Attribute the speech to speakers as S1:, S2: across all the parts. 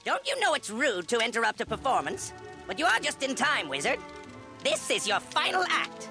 S1: Don't you know it's rude to interrupt a performance? But you are just in time, wizard. This is your final act.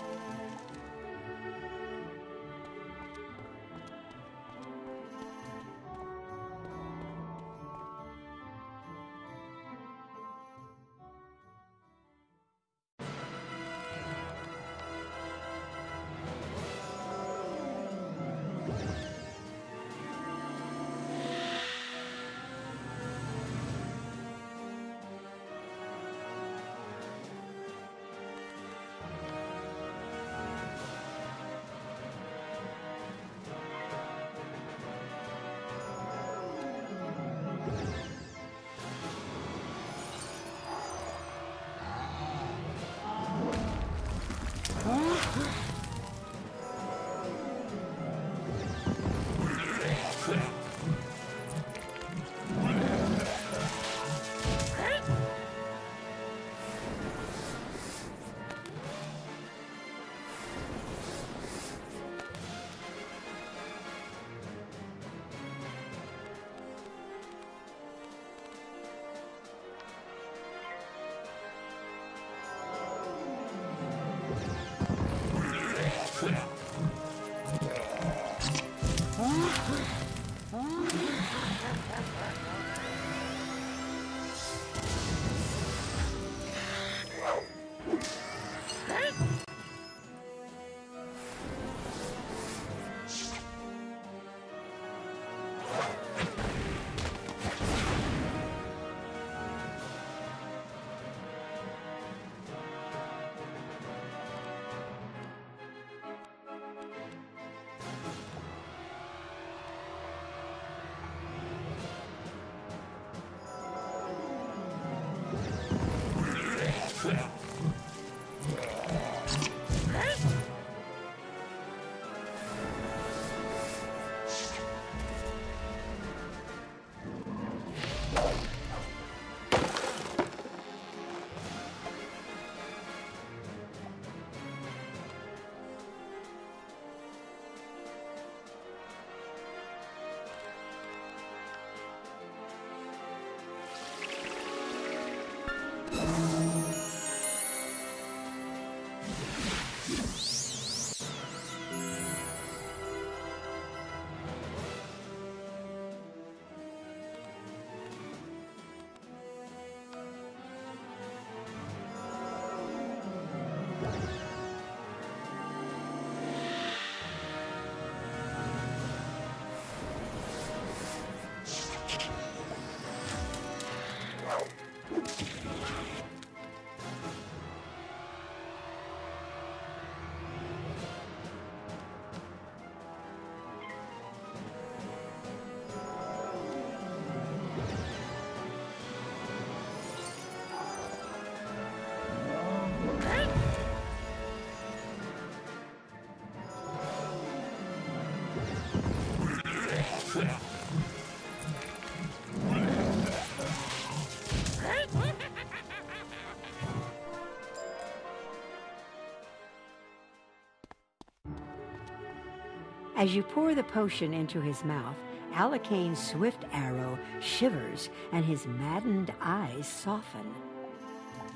S2: As you pour the potion into his mouth, Alicane's swift arrow shivers and his maddened eyes soften.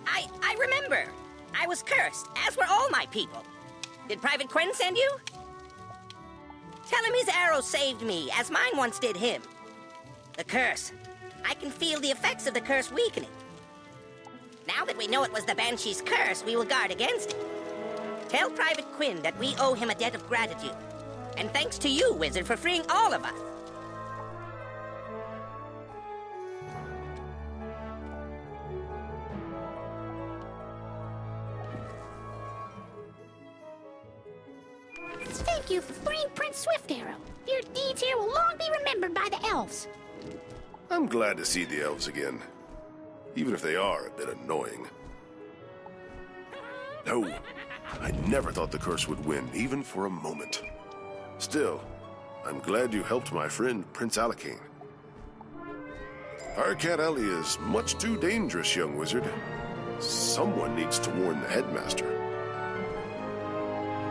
S1: I remember. I was cursed, as were all my people. Did Private Quinn send you? Tell him his arrow saved me, as mine once did him. The curse. I can feel the effects of the curse weakening. Now that we know it was the Banshee's curse, we will guard against it. Tell Private Quinn that we owe him a debt of gratitude. And thanks to you, Wizard, for freeing all of us.
S3: Thank you for freeing Prince Swiftarrow. Your deeds here will long be remembered by the elves.
S4: I'm glad to see the elves again, even if they are a bit annoying. No, I never thought the curse would win, even for a moment. Still, I'm glad you helped my friend, Prince Alicane. Our cat Alley is much too dangerous, young wizard. Someone needs to warn the headmaster.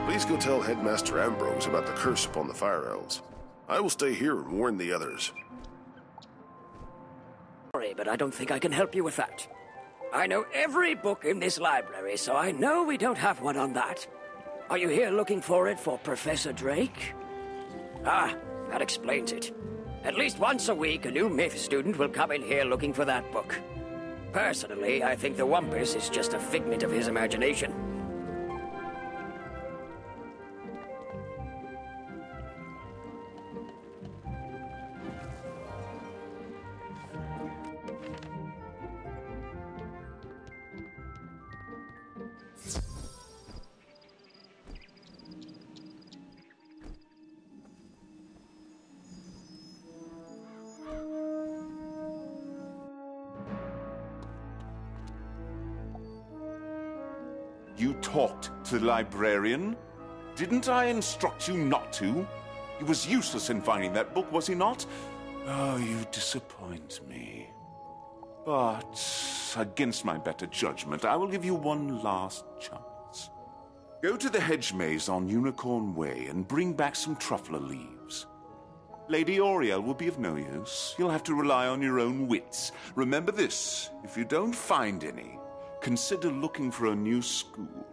S4: Please go tell Headmaster Ambrose about the curse upon the Fire Elves. I will stay here and warn the others.
S5: Sorry, but I don't think I can help you with that. I know every book in this library, so I know we don't have one on that. Are you here looking for it for Professor Drake? Ah, that explains it. At least once a week, a new myth student will come in here looking for that book. Personally, I think the Wumpus is just a figment of his imagination.
S6: You talked to the librarian? Didn't I instruct you not to? He was useless in finding that book, was he not? Oh, you disappoint me. But, against my better judgment, I will give you one last chance. Go to the hedge maze on Unicorn Way and bring back some truffler leaves. Lady Oriel will be of no use. You'll have to rely on your own wits. Remember this, if you don't find any, consider looking for a new school.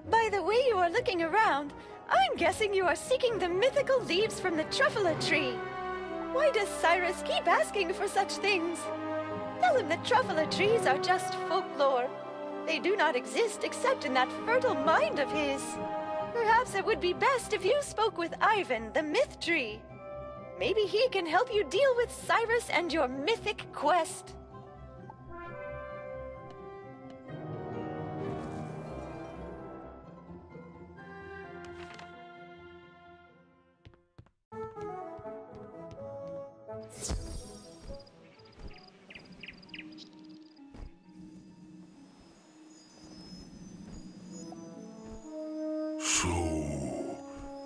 S7: By the way you are looking around, I'm guessing you are seeking the mythical leaves from the truffler tree. Why does Cyrus keep asking for such things? Tell him that truffler trees are just folklore. They do not exist except in that fertile mind of his. Perhaps it would be best if you spoke with Ivan, the myth tree. Maybe he can help you deal with Cyrus and your mythic quest.
S8: So,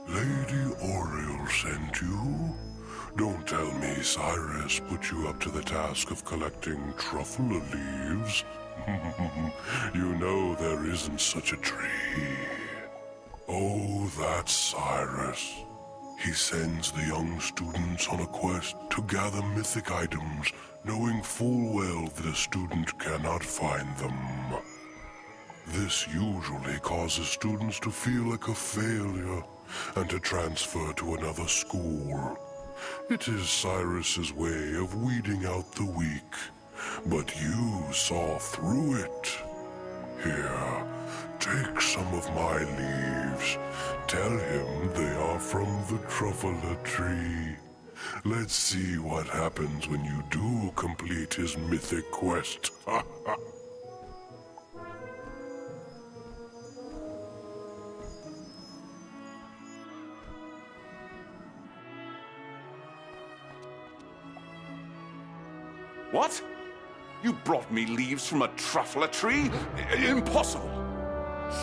S8: Lady Oriel sent you? Don't tell me Cyrus put you up to the task of collecting truffler leaves. You know there isn't such a tree. Oh, that's Cyrus. He sends the young students on a quest to gather mythic items, knowing full well that a student cannot find them. This usually causes students to feel like a failure and to transfer to another school. It is Cyrus's way of weeding out the weak, but you saw through it. Here, take some of my leaves. Tell him they are from the truffler tree. Let's see what happens when you do complete his mythic quest.
S6: What? You brought me leaves from a truffler tree? Impossible!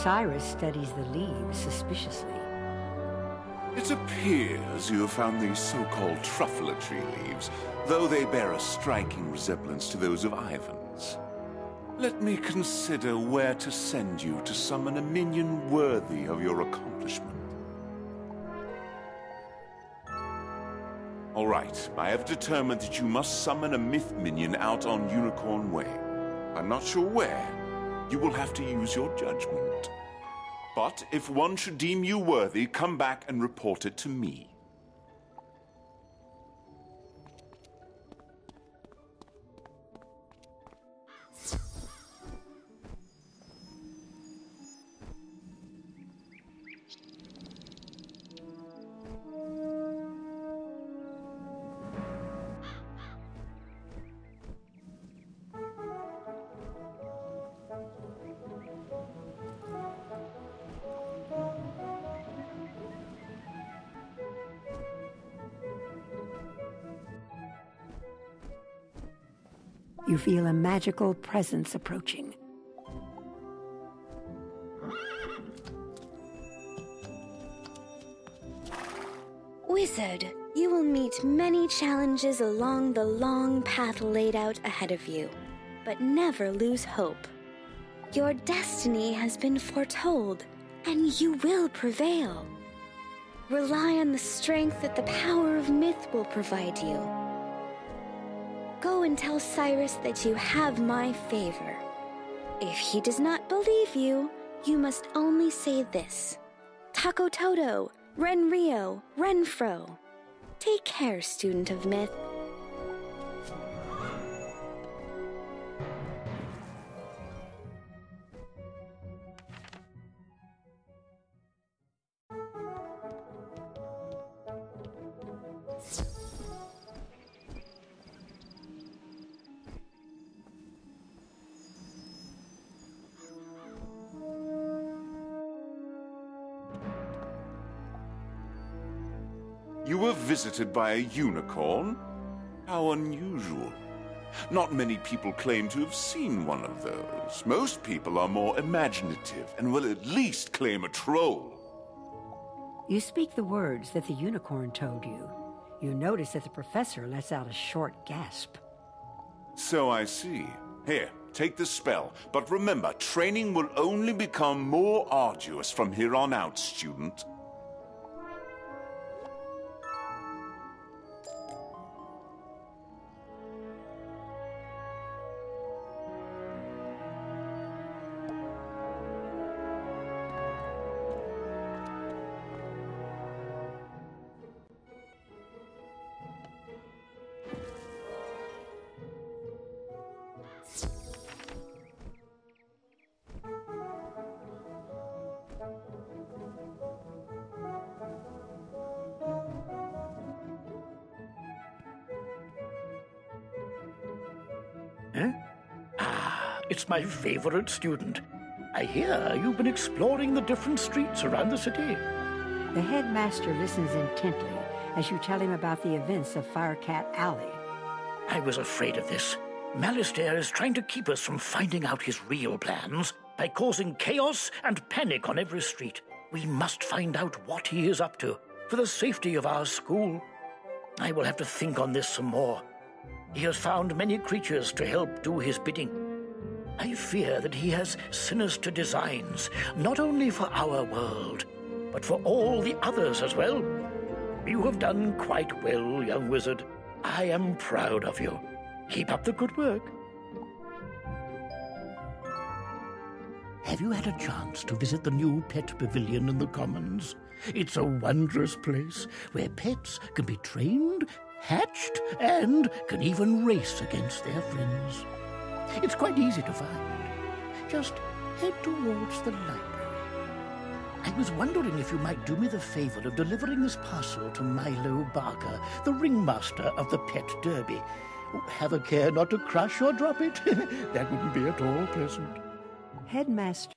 S2: Cyrus studies the leaves suspiciously.
S6: It appears you have found these so-called truffle tree leaves, though they bear a striking resemblance to those of Ivan's. Let me consider where to send you to summon a minion worthy of your accomplishment. All right, I have determined that you must summon a myth minion out on Unicorn Way. I'm not sure where. You will have to use your judgment. But if one should deem you worthy, come back and report it to me.
S2: You feel a magical presence approaching.
S9: Wizard, you will meet many challenges along the long path laid out ahead of you, but never lose hope. Your destiny has been foretold, and you will prevail. Rely on the strength that the power of myth will provide you. Go and tell Cyrus that you have my favor. If he does not believe you, you must only say this: Taco Toto, Ren Rio, Renfro. Take care, student of myth.
S6: You were visited by a unicorn? How unusual. Not many people claim to have seen one of those. Most people are more imaginative and will at least claim a troll.
S2: You speak the words that the unicorn told you. You notice that the professor lets out a short gasp.
S6: So I see. Here, take the spell. But remember, training will only become more arduous from here on out, student.
S10: Huh? Ah, it's my favorite student. I hear you've been exploring the different streets around the city.
S2: The headmaster listens intently as you tell him about the events of Firecat Alley.
S10: I was afraid of this. Malistaire is trying to keep us from finding out his real plans by causing chaos and panic on every street. We must find out what he is up to for the safety of our school. I will have to think on this some more. He has found many creatures to help do his bidding. I fear that he has sinister designs, not only for our world, but for all the others as well. You have done quite well, young wizard. I am proud of you. Keep up the good work. Have you had a chance to visit the new pet pavilion in the Commons? It's a wondrous place where pets can be trained, hatched, and can even race against their friends. It's quite easy to find. Just head towards the library. I was wondering if you might do me the favor of delivering this parcel to Milo Barker, the ringmaster of the Pet Derby. Have a care not to crush or drop it. That wouldn't be at all pleasant.
S2: Headmaster